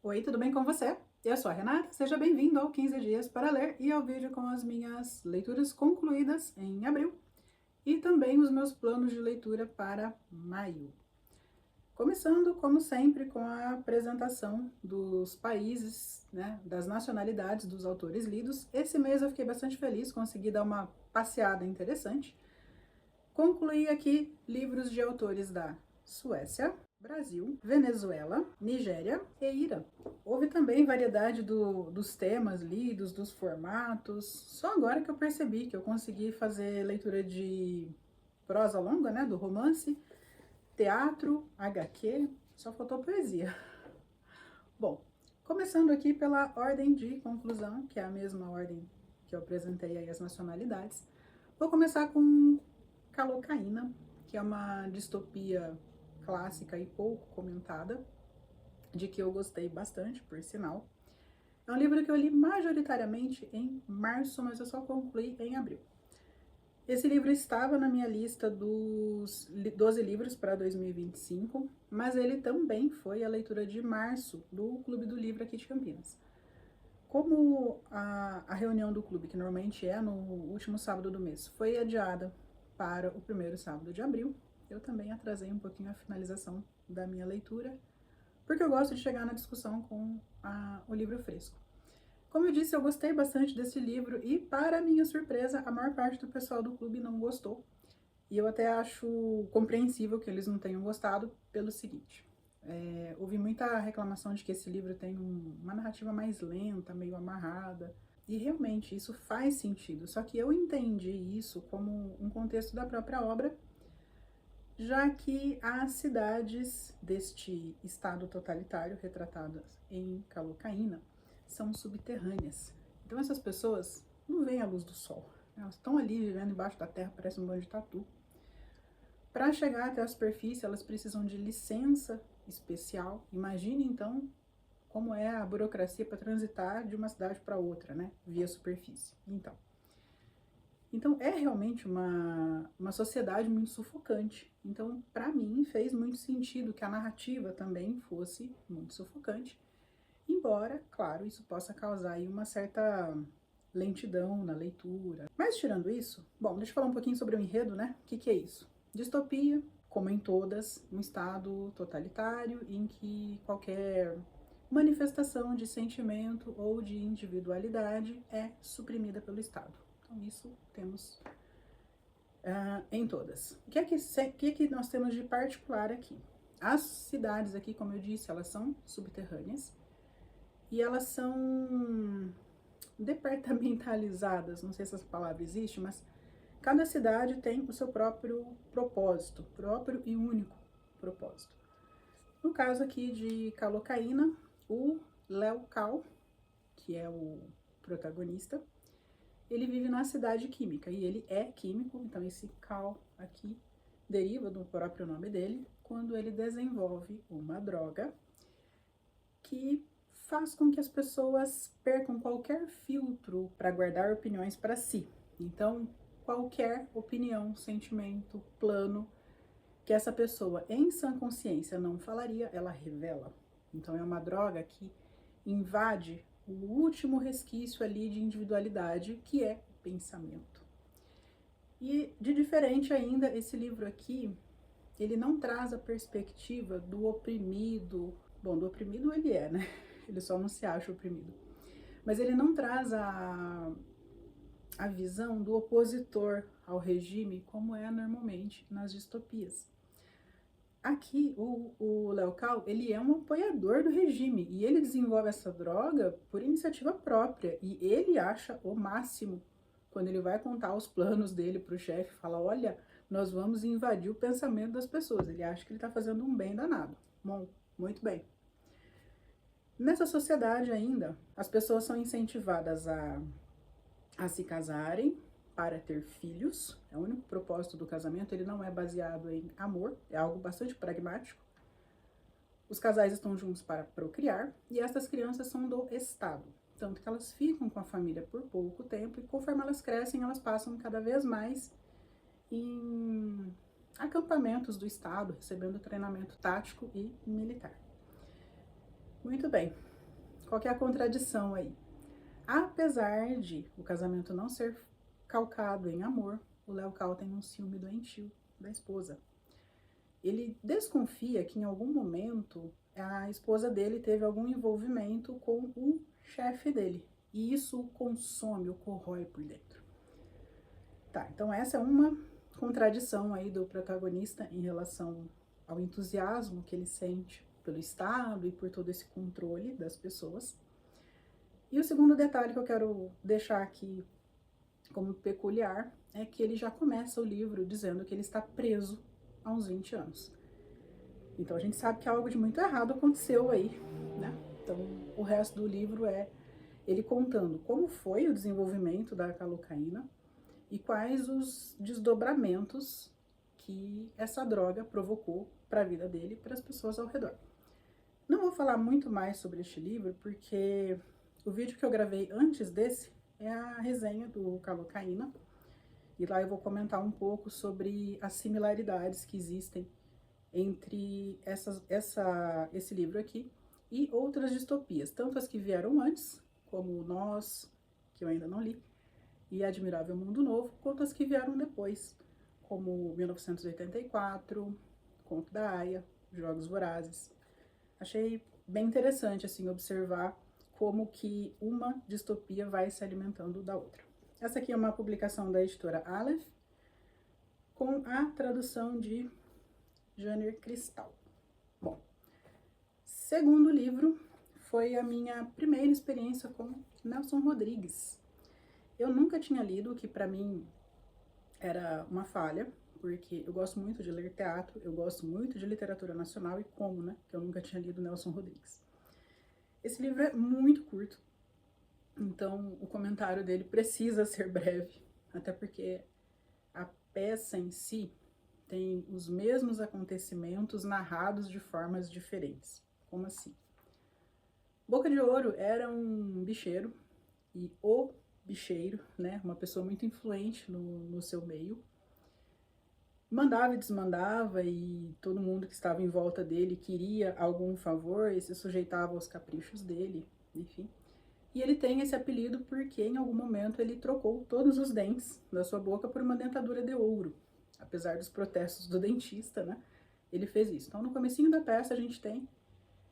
Oi, tudo bem com você? Eu sou a Renata, seja bem-vindo ao 15 Dias para Ler e ao vídeo com as minhas leituras concluídas em abril e também os meus planos de leitura para maio. Começando, como sempre, com a apresentação dos países, das nacionalidades dos autores lidos. Esse mês eu fiquei bastante feliz, consegui dar uma passeada interessante. Concluí aqui livros de autores da Suécia, Brasil, Venezuela, Nigéria e Irã. Houve também variedade dos temas lidos, dos formatos. Só agora que eu percebi que eu consegui fazer leitura de prosa longa, do romance, teatro, HQ, só faltou poesia. Bom, começando aqui pela ordem de conclusão, que é a mesma ordem que eu apresentei aí as nacionalidades. Vou começar com Calocaína, que é uma distopia clássica e pouco comentada, de que eu gostei bastante, por sinal. É um livro que eu li majoritariamente em março, mas eu só concluí em abril. Esse livro estava na minha lista dos 12 livros para 2025, mas ele também foi a leitura de março do Clube do Livro aqui de Campinas. Como a reunião do clube, que normalmente é no último sábado do mês, foi adiada para o primeiro sábado de abril, eu também atrasei um pouquinho a finalização da minha leitura, porque eu gosto de chegar na discussão com o livro fresco. Como eu disse, eu gostei bastante desse livro e, para minha surpresa, a maior parte do pessoal do clube não gostou. E eu até acho compreensível que eles não tenham gostado pelo seguinte. Houve muita reclamação de que esse livro tem uma narrativa mais lenta, meio amarrada. E realmente isso faz sentido, só que eu entendi isso como um contexto da própria obra, já que as cidades deste estado totalitário retratadas em Calocaína são subterrâneas. Então essas pessoas não veem a luz do sol, elas estão ali vivendo embaixo da terra, parece um bando de tatu. Para chegar até a superfície, elas precisam de licença especial. Imagine então como é a burocracia para transitar de uma cidade para outra, via superfície. Então é realmente uma sociedade muito sufocante. Então, para mim, fez muito sentido que a narrativa também fosse muito sufocante, embora, claro, isso possa causar aí uma certa lentidão na leitura. Mas tirando isso, bom, deixa eu falar um pouquinho sobre o enredo, O que é isso? Distopia, como em todas, um estado totalitário em que qualquer manifestação de sentimento ou de individualidade é suprimida pelo Estado. Então, isso temos em todas. O que é que nós temos de particular aqui? As cidades aqui, como eu disse, elas são subterrâneas e elas são departamentalizadas, não sei se essa palavra existe, mas cada cidade tem o seu próprio propósito, próprio e único propósito. No caso aqui de Calocaína, o Léo Cal, que é o protagonista, ele vive na cidade química e ele é químico, então esse Cal aqui deriva do próprio nome dele, quando ele desenvolve uma droga que faz com que as pessoas percam qualquer filtro para guardar opiniões para si. Então, qualquer opinião, sentimento, plano que essa pessoa em sã consciência não falaria, ela revela. Então é uma droga que invade o último resquício ali de individualidade, que é o pensamento. E de diferente ainda, esse livro aqui, ele não traz a perspectiva do oprimido. Bom, do oprimido ele é, Ele só não se acha oprimido. Mas ele não traz a visão do opositor ao regime, como é normalmente nas distopias. Aqui, o Léo Cal, ele é um apoiador do regime e ele desenvolve essa droga por iniciativa própria e ele acha o máximo quando ele vai contar os planos dele para o chefe, fala, olha, nós vamos invadir o pensamento das pessoas. Ele acha que ele está fazendo um bem danado. Bom, muito bem. Nessa sociedade ainda, as pessoas são incentivadas a se casarem para ter filhos. É o único propósito do casamento, ele não é baseado em amor, é algo bastante pragmático. Os casais estão juntos para procriar e essas crianças são do Estado, tanto que elas ficam com a família por pouco tempo e conforme elas crescem, elas passam cada vez mais em acampamentos do Estado, recebendo treinamento tático e militar. Muito bem. Qual que é a contradição aí? Apesar de o casamento não ser calcado em amor, o Léo Cal tem um ciúme doentio da esposa. Ele desconfia que em algum momento a esposa dele teve algum envolvimento com o chefe dele. E isso o consome, o corrói por dentro. Tá, então essa é uma contradição aí do protagonista em relação ao entusiasmo que ele sente pelo Estado e por todo esse controle das pessoas. E o segundo detalhe que eu quero deixar aqui como peculiar é que ele já começa o livro dizendo que ele está preso há uns 20 anos. Então a gente sabe que algo de muito errado aconteceu aí, né? Então o resto do livro é ele contando como foi o desenvolvimento da calocaína e quais os desdobramentos que essa droga provocou para a vida dele e para as pessoas ao redor. Não vou falar muito mais sobre este livro, porque o vídeo que eu gravei antes desse é a resenha do Calocaína, e lá eu vou comentar um pouco sobre as similaridades que existem entre esse livro aqui e outras distopias, tanto as que vieram antes, como Nós, que eu ainda não li, e Admirável Mundo Novo, quanto as que vieram depois, como 1984, Conto da Aia, Jogos Vorazes. Achei bem interessante, assim, observar como que uma distopia vai se alimentando da outra. Essa aqui é uma publicação da editora Aleph, com a tradução de Janer Cristal. Bom, segundo livro foi a minha primeira experiência com Nelson Rodrigues. Eu nunca tinha lido, o que para mim era uma falha, porque eu gosto muito de ler teatro, eu gosto muito de literatura nacional, e como, né, que eu nunca tinha lido Nelson Rodrigues. Esse livro é muito curto, então o comentário dele precisa ser breve, até porque a peça em si tem os mesmos acontecimentos narrados de formas diferentes. Como assim? Boca de Ouro era um bicheiro, e o bicheiro, né, uma pessoa muito influente no seu meio, mandava e desmandava, e todo mundo que estava em volta dele queria algum favor e se sujeitava aos caprichos dele, enfim. E ele tem esse apelido porque em algum momento ele trocou todos os dentes da sua boca por uma dentadura de ouro. Apesar dos protestos do dentista, né, ele fez isso. Então no comecinho da peça a gente tem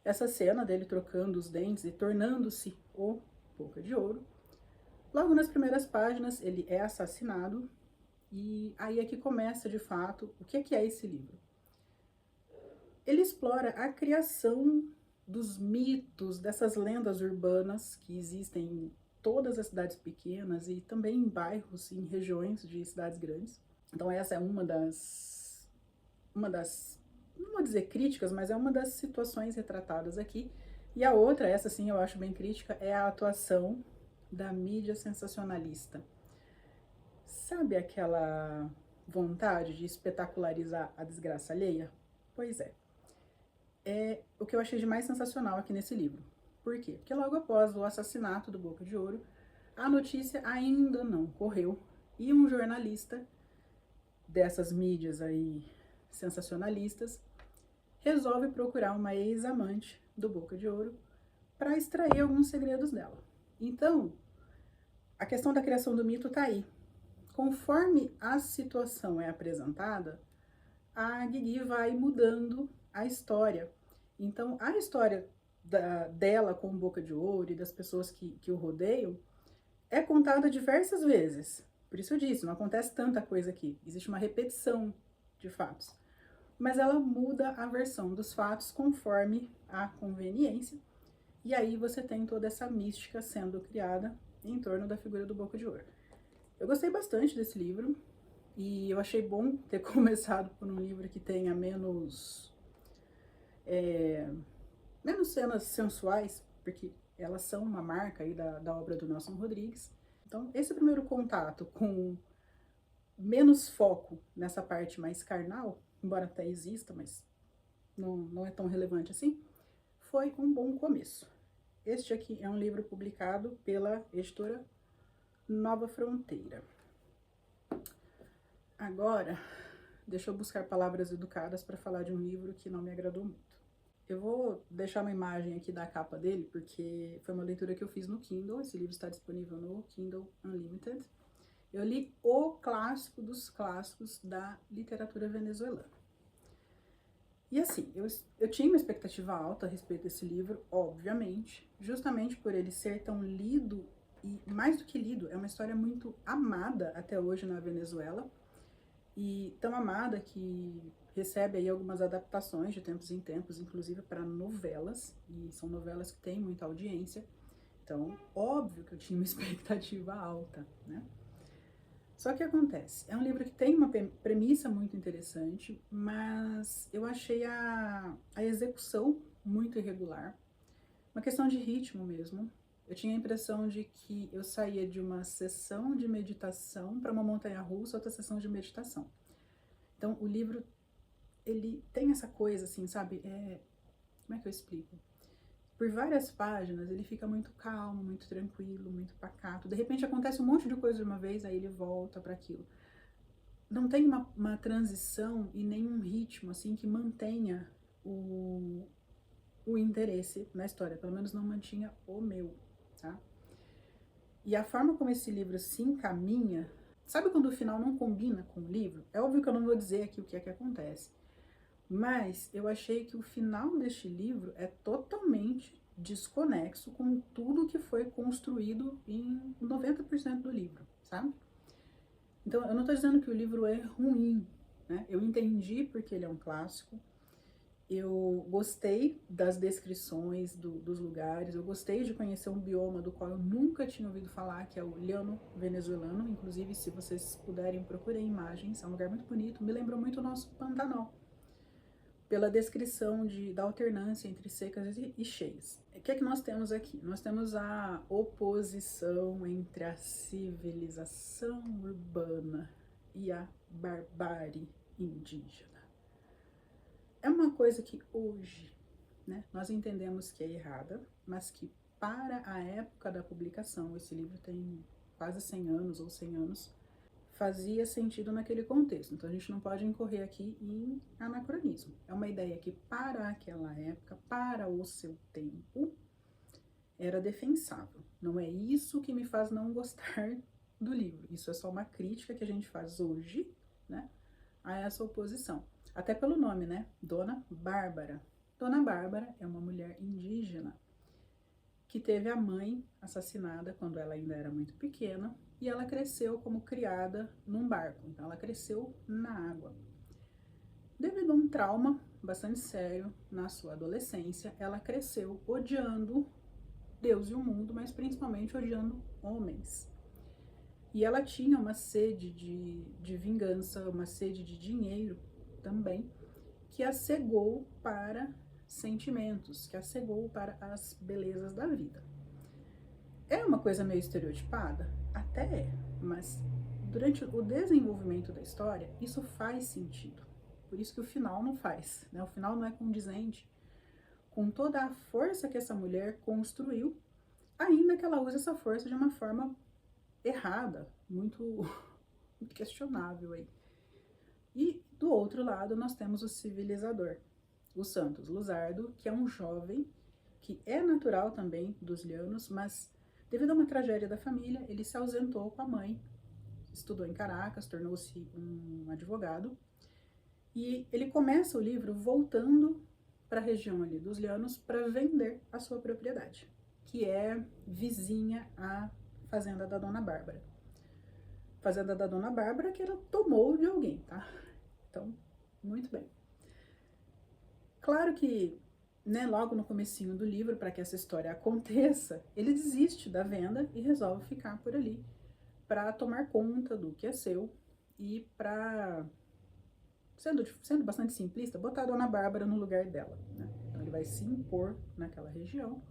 essa cena dele trocando os dentes e tornando-se o Boca de Ouro. Logo nas primeiras páginas ele é assassinado, e aí é que começa de fato o que é esse livro. Ele explora a criação dos mitos, dessas lendas urbanas que existem em todas as cidades pequenas e também em bairros, em regiões de cidades grandes. Então essa é uma das, não vou dizer críticas, mas é uma das situações retratadas aqui. E a outra, essa sim eu acho bem crítica, é a atuação da mídia sensacionalista. Sabe aquela vontade de espetacularizar a desgraça alheia? Pois é. É o que eu achei de mais sensacional aqui nesse livro. Por quê? Porque logo após o assassinato do Boca de Ouro, a notícia ainda não correu, e um jornalista dessas mídias aí sensacionalistas resolve procurar uma ex-amante do Boca de Ouro para extrair alguns segredos dela. Então, a questão da criação do mito tá aí. Conforme a situação é apresentada, a Guigui vai mudando a história. Então, a história dela com Boca de Ouro e das pessoas que o rodeiam é contada diversas vezes. Por isso eu disse, não acontece tanta coisa aqui. Existe uma repetição de fatos. Mas ela muda a versão dos fatos conforme a conveniência. E aí você tem toda essa mística sendo criada em torno da figura do Boca de Ouro. Eu gostei bastante desse livro, e eu achei bom ter começado por um livro que tenha menos cenas sensuais, porque elas são uma marca aí da obra do Nelson Rodrigues. Então, esse primeiro contato com menos foco nessa parte mais carnal, embora até exista, mas não é tão relevante assim, foi um bom começo. Este aqui é um livro publicado pela editora Nova Fronteira. Agora, deixa eu buscar palavras educadas para falar de um livro que não me agradou muito. Eu vou deixar uma imagem aqui da capa dele, porque foi uma leitura que eu fiz no Kindle. Esse livro está disponível no Kindle Unlimited. Eu li o clássico dos clássicos da literatura venezuelana. E assim, eu tinha uma expectativa alta a respeito desse livro, obviamente, justamente por ele ser tão lido, e mais do que lido, é uma história muito amada até hoje na Venezuela, e tão amada que recebe aí algumas adaptações de tempos em tempos, inclusive para novelas, e são novelas que têm muita audiência, então óbvio que eu tinha uma expectativa alta, né? Só que acontece, é um livro que tem uma premissa muito interessante, mas eu achei a execução muito irregular, uma questão de ritmo mesmo. Eu tinha a impressão de que eu saía de uma sessão de meditação para uma montanha-russa, outra sessão de meditação. Então, o livro, ele tem essa coisa, assim, sabe? Como é que eu explico? Por várias páginas, ele fica muito calmo, muito tranquilo, muito pacato. De repente, acontece um monte de coisa de uma vez, aí ele volta para aquilo. Não tem uma transição e nenhum ritmo, assim, que mantenha o interesse na história. Pelo menos não mantinha o meu, tá? E a forma como esse livro se encaminha, sabe quando o final não combina com o livro? É óbvio que eu não vou dizer aqui o que é que acontece, mas eu achei que o final deste livro é totalmente desconexo com tudo que foi construído em 90% do livro, sabe? Então, eu não estou dizendo que o livro é ruim, né? Eu entendi porque ele é um clássico, eu gostei das descrições dos lugares, eu gostei de conhecer um bioma do qual eu nunca tinha ouvido falar, que é o Llano venezuelano. Inclusive, se vocês puderem, procurem imagens, é um lugar muito bonito, me lembrou muito o nosso Pantanal, pela descrição da alternância entre secas e cheias. O que é que nós temos aqui? Nós temos a oposição entre a civilização urbana e a barbárie indígena. É uma coisa que hoje, né, nós entendemos que é errada, mas que para a época da publicação, esse livro tem quase 100 anos ou 100 anos, fazia sentido naquele contexto. Então a gente não pode incorrer aqui em anacronismo. É uma ideia que para aquela época, para o seu tempo, era defensável. Não é isso que me faz não gostar do livro. Isso é só uma crítica que a gente faz hoje, né, a essa oposição. Até pelo nome, né? Dona Bárbara. Dona Bárbara é uma mulher indígena que teve a mãe assassinada quando ela ainda era muito pequena e ela cresceu como criada num barco. Então ela cresceu na água. Devido a um trauma bastante sério na sua adolescência, ela cresceu odiando Deus e o mundo, mas principalmente odiando homens. E ela tinha uma sede de vingança, uma sede de dinheiro também, que a cegou para sentimentos, que a cegou para as belezas da vida. É uma coisa meio estereotipada? Até é, mas durante o desenvolvimento da história, isso faz sentido. Por isso que o final não faz, né? O final não é condizente com toda a força que essa mulher construiu, ainda que ela use essa força de uma forma errada, muito, muito questionável aí. E do outro lado nós temos o civilizador, o Santos Luzardo, que é um jovem que é natural também dos Llanos, mas devido a uma tragédia da família, ele se ausentou com a mãe, estudou em Caracas, tornou-se um advogado, e ele começa o livro voltando para a região ali dos Llanos para vender a sua propriedade, que é vizinha à fazenda da Dona Bárbara. Fazenda da Dona Bárbara que ela tomou de alguém, tá? Então, muito bem. Claro que, né, logo no comecinho do livro, para que essa história aconteça, ele desiste da venda e resolve ficar por ali para tomar conta do que é seu e para, sendo bastante simplista, botar a Dona Bárbara no lugar dela, né? Então ele vai se impor naquela região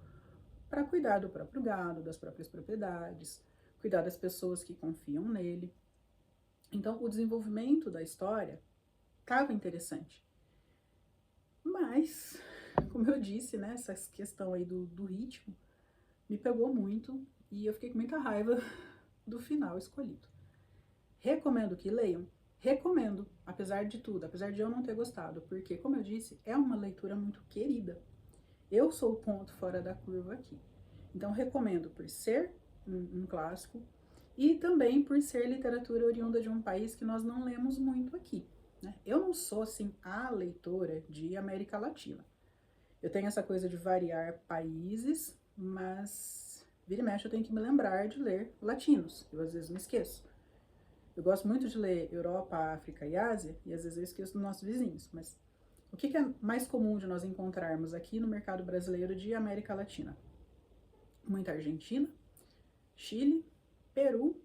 para cuidar do próprio gado, das próprias propriedades, cuidar das pessoas que confiam nele. Então o desenvolvimento da história estava interessante. Mas, como eu disse, né, essa questão aí do ritmo me pegou muito e eu fiquei com muita raiva do final escolhido. Recomendo que leiam? Recomendo, apesar de tudo, apesar de eu não ter gostado, porque, como eu disse, é uma leitura muito querida. Eu sou o ponto fora da curva aqui. Então, recomendo por ser um clássico e também por ser literatura oriunda de um país que nós não lemos muito aqui, né? Eu não sou, assim, a leitora de América Latina. Eu tenho essa coisa de variar países, mas vira e mexe eu tenho que me lembrar de ler latinos. Eu às vezes me esqueço. Eu gosto muito de ler Europa, África e Ásia, e às vezes eu esqueço dos nossos vizinhos, mas o que é mais comum de nós encontrarmos aqui no mercado brasileiro de América Latina? Muita Argentina, Chile, Peru,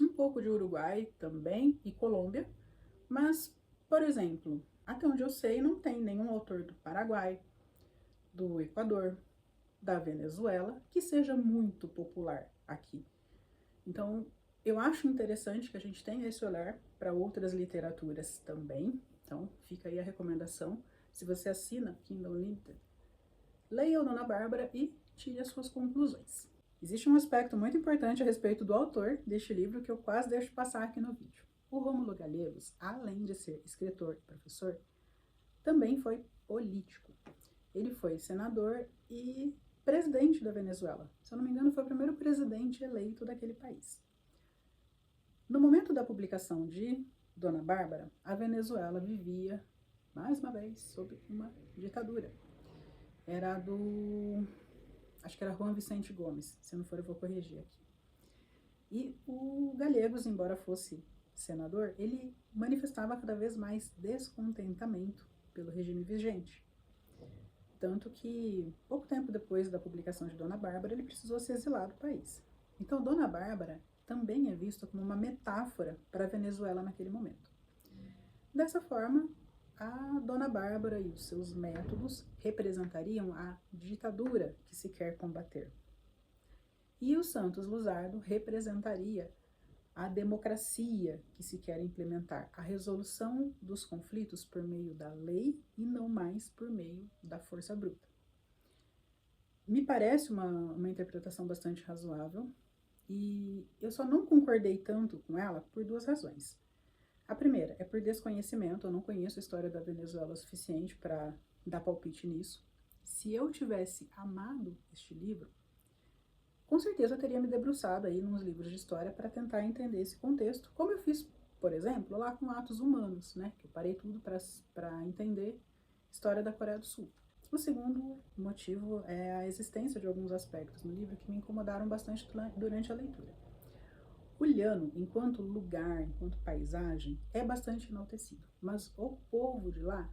um pouco de Uruguai também e Colômbia, mas, por exemplo, até onde eu sei, não tem nenhum autor do Paraguai, do Equador, da Venezuela que seja muito popular aqui. Então, eu acho interessante que a gente tenha esse olhar para outras literaturas também. Então, fica aí a recomendação. Se você assina Kindle Unlimited, leia o Dona Bárbara e tire as suas conclusões. Existe um aspecto muito importante a respeito do autor deste livro que eu quase deixo passar aqui no vídeo. O Rômulo Gallegos, além de ser escritor e professor, também foi político. Ele foi senador e presidente da Venezuela. Se eu não me engano, foi o primeiro presidente eleito daquele país. No momento da publicação de Dona Bárbara, a Venezuela vivia, mais uma vez, sob uma ditadura. Era do... acho que era Juan Vicente Gomes, se não for eu vou corrigir aqui. E o Gallegos, embora fosse senador, ele manifestava cada vez mais descontentamento pelo regime vigente. Tanto que, pouco tempo depois da publicação de Dona Bárbara, ele precisou se exilar do país. Então, Dona Bárbara também é vista como uma metáfora para a Venezuela naquele momento. Dessa forma, a Dona Bárbara e os seus métodos representariam a ditadura que se quer combater. E o Santos Luzardo representaria a democracia que se quer implementar, a resolução dos conflitos por meio da lei e não mais por meio da força bruta. Me parece uma interpretação bastante razoável e eu só não concordei tanto com ela por duas razões. A primeira é por desconhecimento, eu não conheço a história da Venezuela o suficiente para dar palpite nisso. Se eu tivesse amado este livro, com certeza eu teria me debruçado aí nos livros de história para tentar entender esse contexto, como eu fiz, por exemplo, lá com Atos Humanos, né? Que eu parei tudo para entender a história da Coreia do Sul. O segundo motivo é a existência de alguns aspectos no livro que me incomodaram bastante durante a leitura. O Llano, enquanto lugar, enquanto paisagem, é bastante enaltecido, mas o povo de lá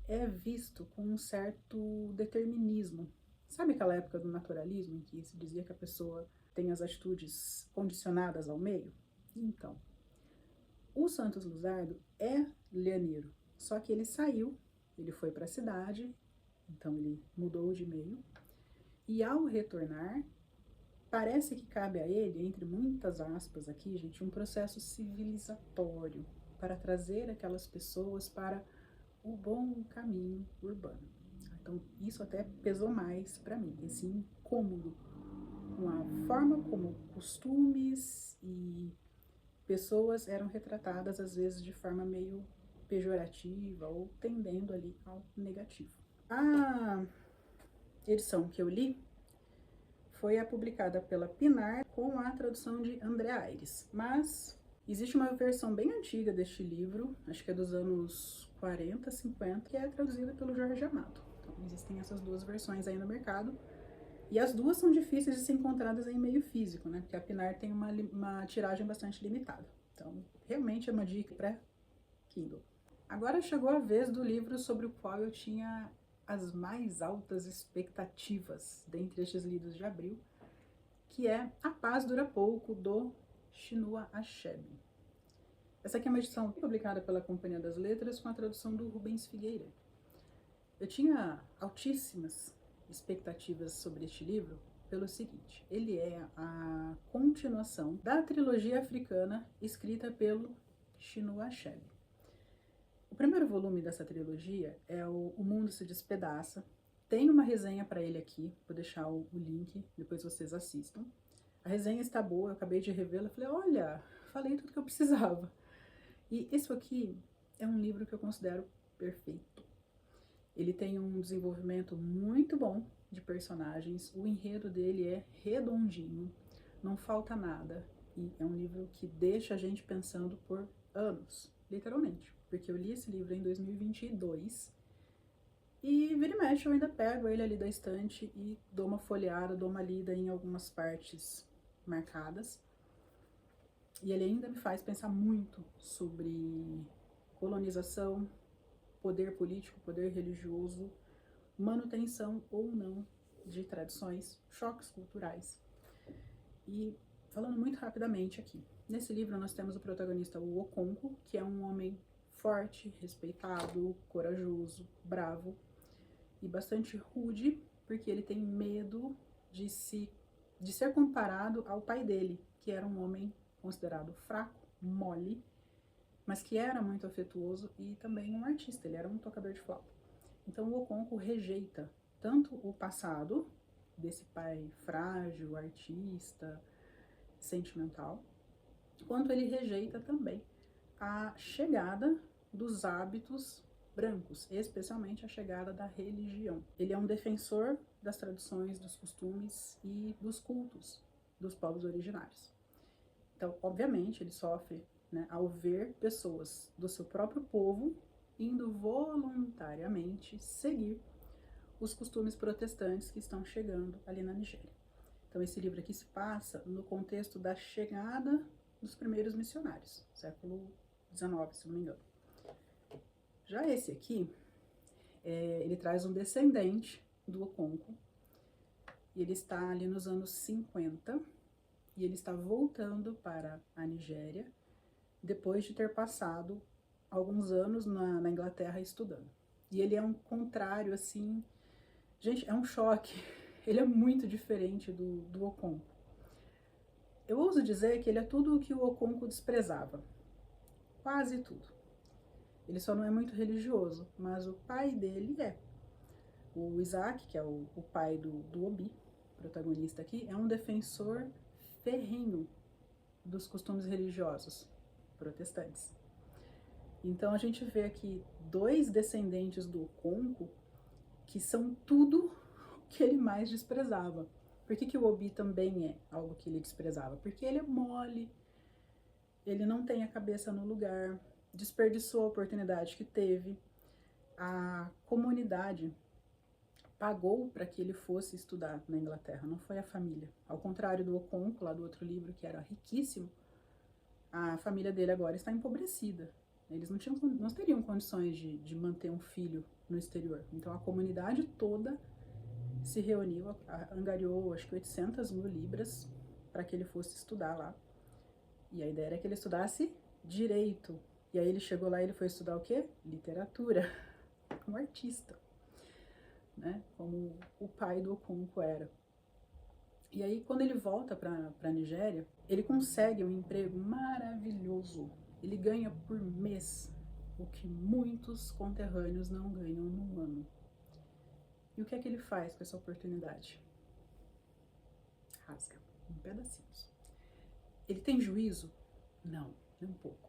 é visto com um certo determinismo. Sabe aquela época do naturalismo em que se dizia que a pessoa tem as atitudes condicionadas ao meio? Então, o Santos Luzardo é llaneiro, só que ele saiu, ele foi para a cidade, então ele mudou de meio, e ao retornar, parece que cabe a ele, entre muitas aspas aqui, gente, um processo civilizatório para trazer aquelas pessoas para o bom caminho urbano. Então, isso até pesou mais para mim, esse incômodo com a forma como costumes e pessoas eram retratadas, às vezes, de forma meio pejorativa ou tendendo ali ao negativo. A edição que eu li foi a publicada pela Pinar com a tradução de André Aires, mas existe uma versão bem antiga deste livro, acho que é dos anos 40, 50, que é traduzida pelo Jorge Amado. Então, existem essas duas versões aí no mercado, e as duas são difíceis de ser encontradas em meio físico, né? Porque a Pinar tem uma tiragem bastante limitada. Então, realmente é uma dica para Kindle. Agora chegou a vez do livro sobre o qual eu tinha as mais altas expectativas dentre estes livros de abril, que é A Paz Dura Pouco, do Chinua Achebe. Essa aqui é uma edição publicada pela Companhia das Letras com a tradução do Rubens Figueira. Eu tinha altíssimas expectativas sobre este livro pelo seguinte: ele é a continuação da trilogia africana escrita pelo Chinua Achebe. O primeiro volume dessa trilogia é O Mundo se Despedaça. Tem uma resenha para ele aqui, vou deixar o link, depois vocês assistam. A resenha está boa, eu acabei de revê-la, falei, olha, falei tudo que eu precisava. E esse aqui é um livro que eu considero perfeito. Ele tem um desenvolvimento muito bom de personagens, o enredo dele é redondinho, não falta nada. E é um livro que deixa a gente pensando por anos, literalmente. Porque eu li esse livro em 2022 e vira e mexe eu ainda pego ele ali da estante e dou uma folheada, dou uma lida em algumas partes marcadas. E ele ainda me faz pensar muito sobre colonização, poder político, poder religioso, manutenção ou não de tradições, choques culturais. E falando muito rapidamente aqui, nesse livro nós temos o protagonista, o Okonkwo, que é um homem forte, respeitado, corajoso, bravo e bastante rude, porque ele tem medo de ser comparado ao pai dele, que era um homem considerado fraco, mole, mas que era muito afetuoso e também um artista, ele era um tocador de flauta. Então o Okonkwo rejeita tanto o passado desse pai frágil, artista, sentimental, quanto ele rejeita também a chegada dos hábitos brancos, especialmente a chegada da religião. Ele é um defensor das tradições, dos costumes e dos cultos dos povos originários. Então, obviamente, ele sofre, né, ao ver pessoas do seu próprio povo indo voluntariamente seguir os costumes protestantes que estão chegando ali na Nigéria. Então, esse livro aqui se passa no contexto da chegada dos primeiros missionários, século XIX, se não me engano. Já esse aqui, ele traz um descendente do Okonkwo, e ele está ali nos anos 50, e ele está voltando para a Nigéria, depois de ter passado alguns anos na Inglaterra estudando. E ele é um contrário, assim, gente, é um choque, ele é muito diferente do Okonkwo. Eu ouso dizer que ele é tudo o que o Okonkwo desprezava, quase tudo. Ele só não é muito religioso, mas o pai dele é. O Isaac, que é o pai do Obi, protagonista aqui, é um defensor ferrenho dos costumes religiosos protestantes. Então a gente vê aqui dois descendentes do Okonkwo que são tudo que ele mais desprezava. Por que o Obi também é algo que ele desprezava? Porque ele é mole, ele não tem a cabeça no lugar, desperdiçou a oportunidade que teve, a comunidade pagou para que ele fosse estudar na Inglaterra, não foi a família. Ao contrário do Okonkwo, lá do outro livro, que era riquíssimo, a família dele agora está empobrecida. Eles não teriam condições de manter um filho no exterior. Então a comunidade toda se reuniu, angariou acho que 800 mil libras para que ele fosse estudar lá. E a ideia era que ele estudasse direito. E aí ele chegou lá e ele foi estudar o quê? Literatura, como artista, né? Como o pai do Okonkwo era. E aí quando ele volta para a Nigéria, ele consegue um emprego maravilhoso. Ele ganha por mês o que muitos conterrâneos não ganham num ano. E o que é que ele faz com essa oportunidade? Rasga em pedacinhos. Ele tem juízo? Não, nem um pouco.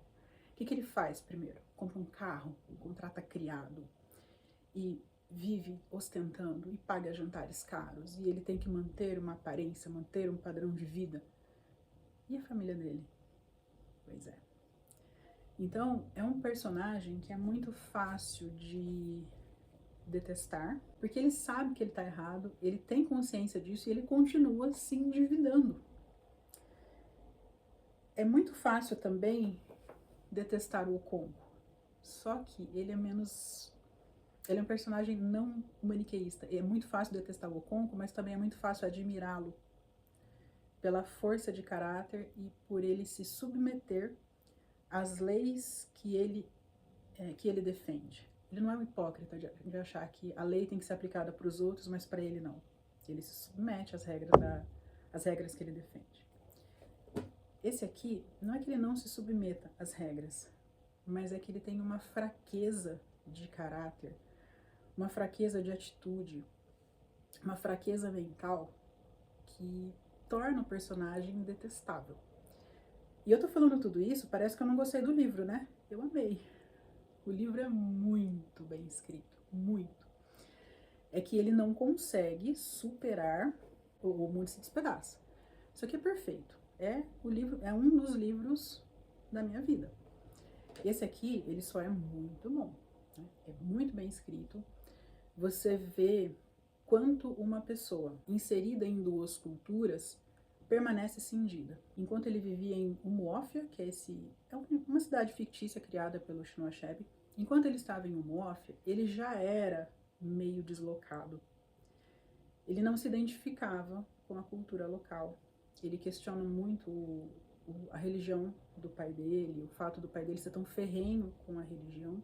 O que ele faz primeiro? Compra um carro, contrata criado e vive ostentando e paga jantares caros. E ele tem que manter uma aparência, manter um padrão de vida. E a família dele? Pois é. Então, é um personagem que é muito fácil de detestar, porque ele sabe que ele tá errado, ele tem consciência disso e ele continua se endividando. É muito fácil também detestar o Okonkwo, só que ele é menos... Ele é um personagem não maniqueísta. É muito fácil detestar o Okonkwo, mas também é muito fácil admirá-lo pela força de caráter e por ele se submeter às leis que ele defende. Ele não é um hipócrita de achar que a lei tem que ser aplicada para os outros, mas para ele não. Ele se submete às regras que ele defende. Esse aqui, não é que ele não se submeta às regras, mas é que ele tem uma fraqueza de caráter, uma fraqueza de atitude, uma fraqueza mental que torna o personagem detestável. E eu tô falando tudo isso, parece que eu não gostei do livro, né? Eu amei. O livro é muito bem escrito, muito. É que ele não consegue superar O Mundo se Despedaça. Isso aqui é perfeito. É um dos livros da minha vida. Esse aqui, ele só é muito bom, né? É muito bem escrito. Você vê quanto uma pessoa inserida em duas culturas permanece cindida. Enquanto ele vivia em Umuofia, que é uma cidade fictícia criada pelo Chinua Achebe, enquanto ele estava em Umuofia, ele já era meio deslocado. Ele não se identificava com a cultura local. Ele questiona muito a religião do pai dele, o fato do pai dele ser tão ferrenho com a religião.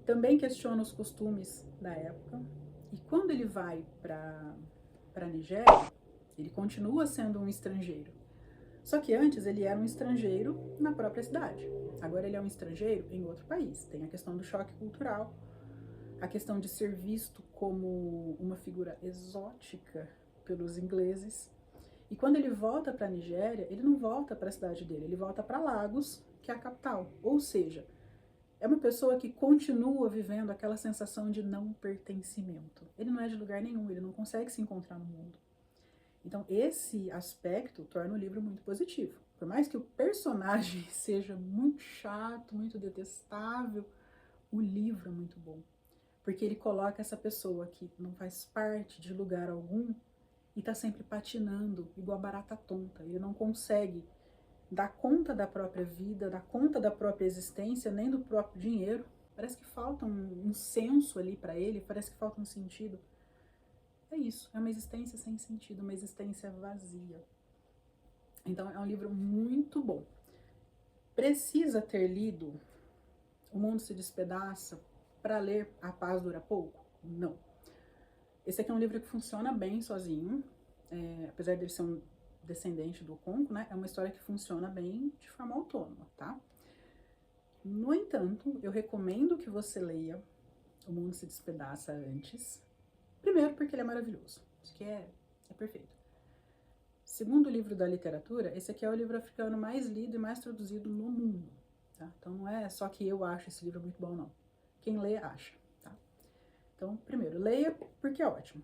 Também questiona os costumes da época. E quando ele vai para a Nigéria, ele continua sendo um estrangeiro. Só que antes ele era um estrangeiro na própria cidade. Agora ele é um estrangeiro em outro país. Tem a questão do choque cultural, a questão de ser visto como uma figura exótica pelos ingleses. E quando ele volta para a Nigéria, ele não volta para a cidade dele, ele volta para Lagos, que é a capital. Ou seja, é uma pessoa que continua vivendo aquela sensação de não pertencimento. Ele não é de lugar nenhum, ele não consegue se encontrar no mundo. Então, esse aspecto torna o livro muito positivo. Por mais que o personagem seja muito chato, muito detestável, o livro é muito bom. Porque ele coloca essa pessoa que não faz parte de lugar algum e tá sempre patinando, igual a barata tonta. Ele não consegue dar conta da própria vida, dar conta da própria existência, nem do próprio dinheiro. Parece que falta um senso ali para ele, parece que falta um sentido. É isso, é uma existência sem sentido, uma existência vazia. Então é um livro muito bom. Precisa ter lido O Mundo se Despedaça para ler A Paz Dura Pouco? Não. Esse aqui é um livro que funciona bem sozinho, apesar dele ser um descendente do Okonkwo, né? É uma história que funciona bem de forma autônoma, tá? No entanto, eu recomendo que você leia O Mundo se Despedaça antes. Primeiro, porque ele é maravilhoso. Isso aqui é perfeito. Segundo livro da literatura, esse aqui é o livro africano mais lido e mais traduzido no mundo, tá? Então não é só que eu acho esse livro muito bom, não. Quem lê, acha, tá? Então, primeiro, leia porque é ótimo.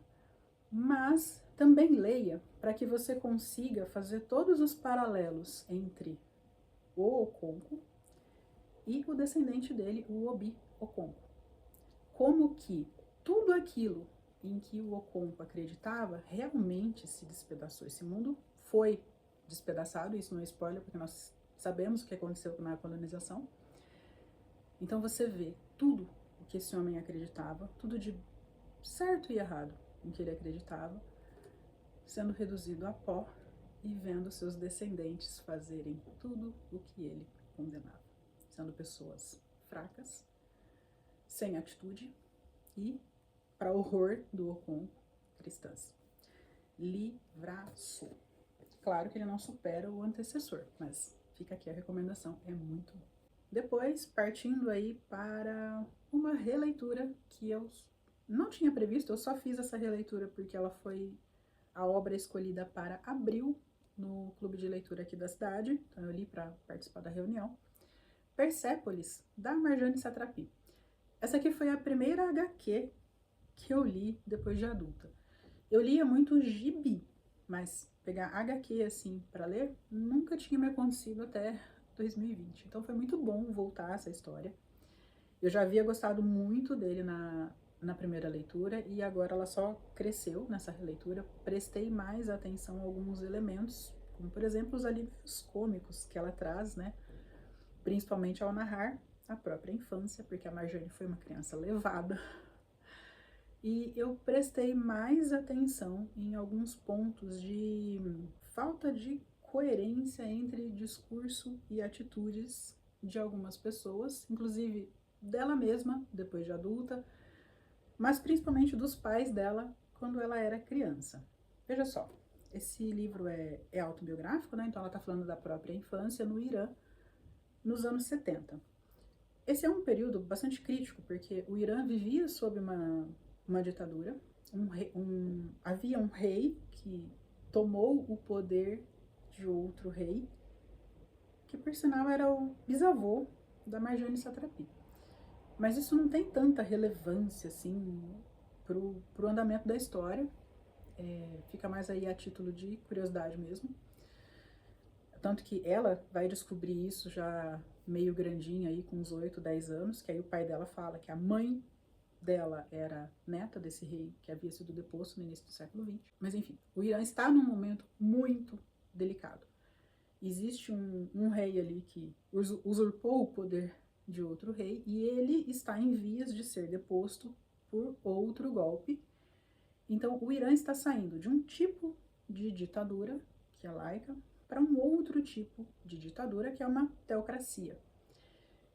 Mas também leia para que você consiga fazer todos os paralelos entre o Okonkwo e o descendente dele, o Obi Okonkwo. Como que tudo aquilo em que o Okonkwo acreditava realmente se despedaçou. Esse mundo foi despedaçado, isso não é spoiler, porque nós sabemos o que aconteceu na colonização. Então você vê tudo o que esse homem acreditava, tudo de certo e errado em que ele acreditava, sendo reduzido a pó e vendo seus descendentes fazerem tudo o que ele condenava, sendo pessoas fracas, sem atitude e, para horror do Okonkwo, cristãs. Livraço. Claro que ele não supera o antecessor, mas fica aqui a recomendação, é muito bom. Depois, partindo aí para uma releitura que eu não tinha previsto, eu só fiz essa releitura porque ela foi a obra escolhida para abril no clube de leitura aqui da cidade, então eu li para participar da reunião. Persépolis, da Marjane Satrapi. Essa aqui foi a primeira HQ que eu li depois de adulta. Eu lia muito gibi, mas pegar HQ assim para ler nunca tinha me acontecido até 2020. Então foi muito bom voltar a essa história. Eu já havia gostado muito dele na primeira leitura e agora ela só cresceu nessa releitura. Prestei mais atenção a alguns elementos, como por exemplo os alívios cômicos que ela traz, né? Principalmente ao narrar a própria infância, porque a Marjane foi uma criança levada. E eu prestei mais atenção em alguns pontos de falta de coerência entre discurso e atitudes de algumas pessoas, inclusive dela mesma, depois de adulta, mas principalmente dos pais dela quando ela era criança. Veja só, esse livro é autobiográfico, né? Então ela está falando da própria infância no Irã, nos anos 70. Esse é um período bastante crítico, porque o Irã vivia sob uma ditadura, havia um rei que tomou o poder de outro rei, que por sinal era o bisavô da Marjane Satrapi. Mas isso não tem tanta relevância, assim, pro andamento da história. Fica mais aí a título de curiosidade mesmo. Tanto que ela vai descobrir isso já meio grandinha aí, com uns 8, 10 anos, que aí o pai dela fala que a mãe dela era neta desse rei que havia sido deposto no início do século XX. Mas enfim, o Irã está num momento muito delicado. Existe um rei ali que usurpou o poder de outro rei e ele está em vias de ser deposto por outro golpe. Então, o Irã está saindo de um tipo de ditadura, que é laica, para um outro tipo de ditadura, que é uma teocracia.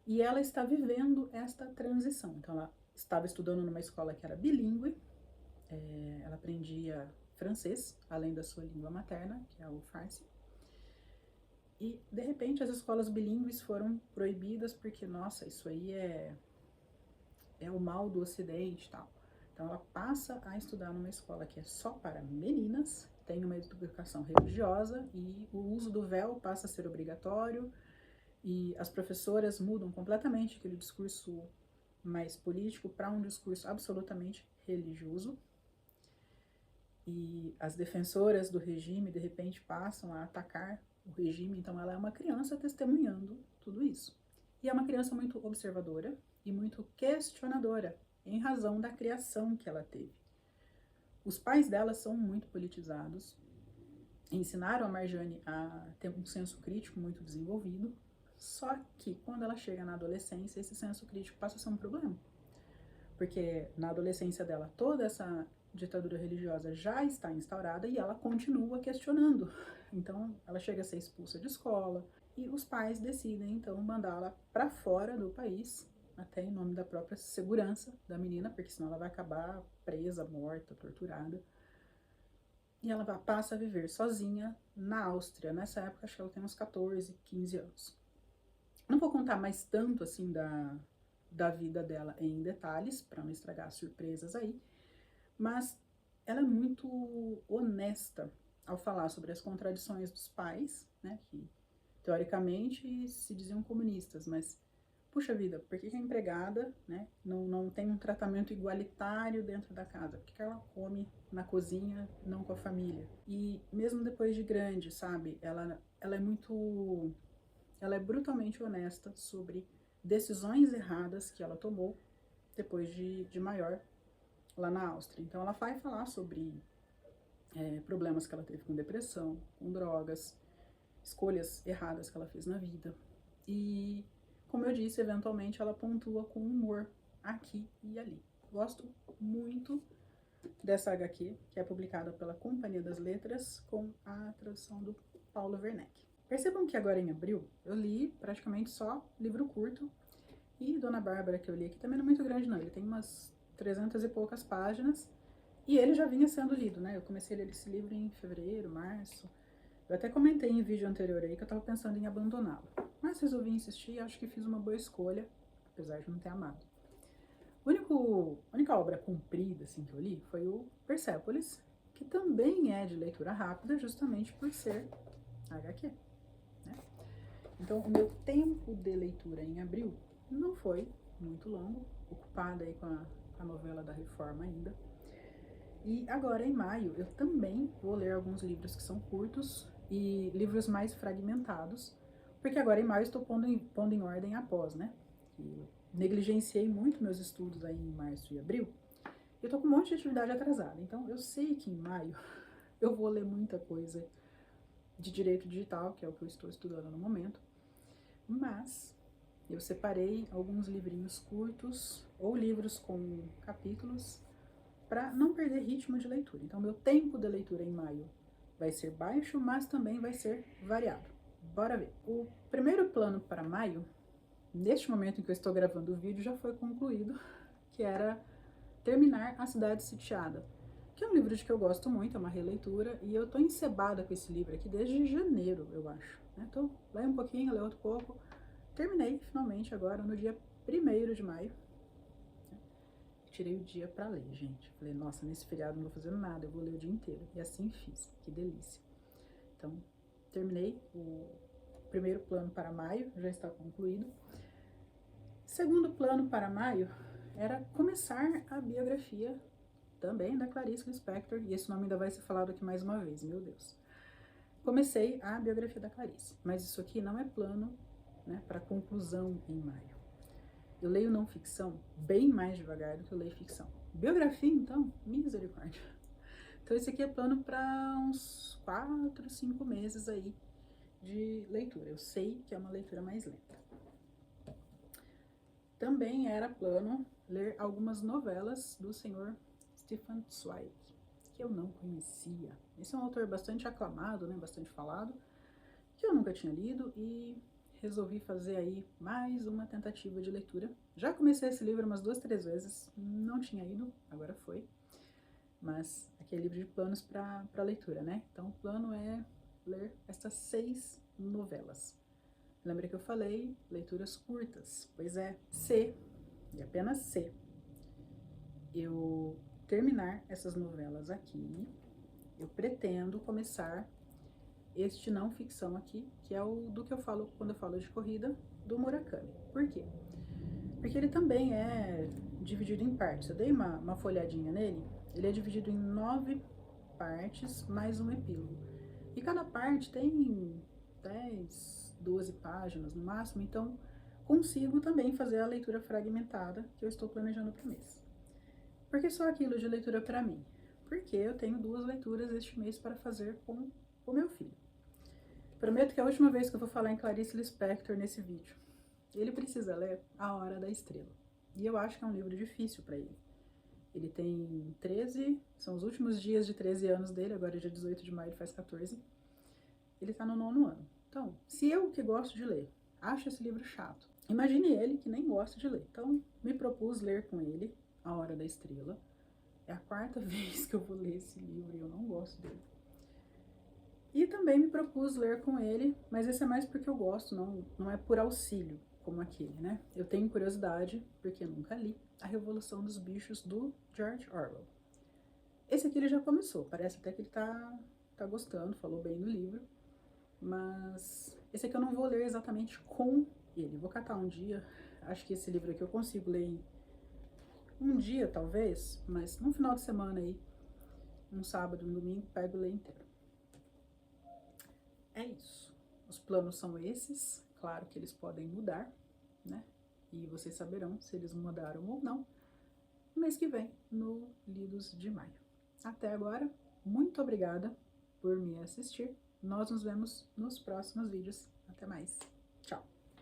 E ela está vivendo esta transição. Então, ela estava estudando numa escola que era bilíngue, ela aprendia francês, além da sua língua materna, que é o farsi. E, de repente, as escolas bilíngues foram proibidas porque, nossa, isso aí é o mal do Ocidente e tal. Então, ela passa a estudar numa escola que é só para meninas, tem uma educação religiosa e o uso do véu passa a ser obrigatório e as professoras mudam completamente aquele discurso mais político para um discurso absolutamente religioso. E as defensoras do regime, de repente, passam a atacar o regime. Então, ela é uma criança testemunhando tudo isso. E é uma criança muito observadora e muito questionadora, em razão da criação que ela teve. Os pais dela são muito politizados, ensinaram a Marjane a ter um senso crítico muito desenvolvido, só que quando ela chega na adolescência, esse senso crítico passa a ser um problema. Porque na adolescência dela, toda essa ditadura religiosa já está instaurada e ela continua questionando. Então, ela chega a ser expulsa de escola e os pais decidem, então, mandá-la para fora do país, até em nome da própria segurança da menina, porque senão ela vai acabar presa, morta, torturada. E ela passa a viver sozinha na Áustria. Nessa época, acho que ela tem uns 14, 15 anos. Não vou contar mais tanto, assim, da vida dela em detalhes, para não estragar as surpresas aí, mas ela é muito honesta ao falar sobre as contradições dos pais, né, que teoricamente se diziam comunistas, mas puxa vida, por que a empregada, né, não tem um tratamento igualitário dentro da casa? Por que ela come na cozinha, não com a família? E mesmo depois de grande, sabe, ela é brutalmente honesta sobre decisões erradas que ela tomou depois de maior lá na Áustria. Então ela vai falar sobre problemas que ela teve com depressão, com drogas, escolhas erradas que ela fez na vida. E, como eu disse, eventualmente ela pontua com humor aqui e ali. Gosto muito dessa HQ, que é publicada pela Companhia das Letras, com a tradução do Paulo Werneck. Percebam que agora em abril eu li praticamente só livro curto, e Dona Bárbara, que eu li aqui, também não é muito grande não, ele tem umas 300 e poucas páginas, e ele já vinha sendo lido, né? Eu comecei a ler esse livro em fevereiro, março. Eu até comentei em vídeo anterior aí que eu tava pensando em abandoná-lo, mas resolvi insistir e acho que fiz uma boa escolha, apesar de não ter amado. A única obra comprida assim, que eu li foi o Persépolis, que também é de leitura rápida, justamente por ser HQ. Né? Então, o meu tempo de leitura em abril não foi muito longo, ocupada aí com a novela da Reforma ainda. E agora, em maio, eu também vou ler alguns livros que são curtos e livros mais fragmentados, porque agora em maio estou pondo em ordem a pós, né? E negligenciei muito meus estudos aí em março e abril. Eu tô com um monte de atividade atrasada, então eu sei que em maio eu vou ler muita coisa de direito digital, que é o que eu estou estudando no momento, mas eu separei alguns livrinhos curtos ou livros com capítulos para não perder ritmo de leitura. Então, meu tempo de leitura em maio vai ser baixo, mas também vai ser variado. Bora ver. O primeiro plano para maio, neste momento em que eu estou gravando o vídeo, já foi concluído, que era terminar A Cidade Sitiada, que é um livro de que eu gosto muito, é uma releitura, e eu tô encebada com esse livro aqui desde janeiro, eu acho. Então, leio um pouquinho, leio outro pouco. Terminei, finalmente, agora, no dia 1º de maio. Tirei o dia pra ler, gente. Falei, nossa, nesse feriado não vou fazer nada, eu vou ler o dia inteiro. E assim fiz, que delícia. Então, terminei primeiro plano para maio já está concluído. Segundo plano para maio era começar a biografia também da Clarice Lispector, e esse nome ainda vai ser falado aqui mais uma vez, meu Deus. Comecei a biografia da Clarice, mas isso aqui não é plano, né, para conclusão em maio. Eu leio não ficção bem mais devagar do que eu leio ficção. Biografia, então, misericórdia. Então esse aqui é plano para uns 4, 5 meses aí de leitura. Eu sei que é uma leitura mais lenta. Também era plano ler algumas novelas do senhor Stefan Zweig, que eu não conhecia. Esse é um autor bastante aclamado, né, bastante falado, que eu nunca tinha lido e resolvi fazer aí mais uma tentativa de leitura. Já comecei esse livro umas 2, 3 vezes, não tinha ido, agora foi. Mas aqui é livro de planos para leitura, né? Então o plano é ler essas 6 novelas. Lembra que eu falei leituras curtas? Pois é, se, e apenas se, eu terminar essas novelas aqui, eu pretendo começar este não ficção aqui, que é o do que eu falo quando eu falo de corrida, do Murakami. Por quê? Porque ele também é dividido em partes. Eu dei uma folhadinha nele, ele é dividido em 9 partes, mais um epílogo. E cada parte tem 10, 12 páginas no máximo, então consigo também fazer a leitura fragmentada que eu estou planejando para o mês. Por que só aquilo de leitura para mim? Porque eu tenho 2 leituras este mês para fazer com o meu filho. Prometo que é a última vez que eu vou falar em Clarice Lispector nesse vídeo. Ele precisa ler A Hora da Estrela. E eu acho que é um livro difícil para ele. Ele tem 13, são os últimos dias de 13 anos dele, agora é dia 18 de maio, ele faz 14. Ele tá no 9º ano. Então, se eu que gosto de ler, acho esse livro chato, imagine ele que nem gosta de ler. Então, me propus ler com ele A Hora da Estrela. É a 4ª vez que eu vou ler esse livro e eu não gosto dele. E também me propus ler com ele, mas esse é mais porque eu gosto, não é por auxílio, como aquele, né? Eu tenho curiosidade, porque eu nunca li, A Revolução dos Bichos, do George Orwell. Esse aqui ele já começou, parece até que ele tá gostando, falou bem do livro, mas esse aqui eu não vou ler exatamente com ele. Vou catar um dia, acho que esse livro aqui eu consigo ler em um dia, talvez, mas no final de semana aí, um sábado, um domingo, pego e leio inteiro. É isso. Os planos são esses. Claro que eles podem mudar, né? E vocês saberão se eles mudaram ou não no mês que vem, no Lidos de Maio. Até agora, muito obrigada por me assistir. Nós nos vemos nos próximos vídeos. Até mais. Tchau!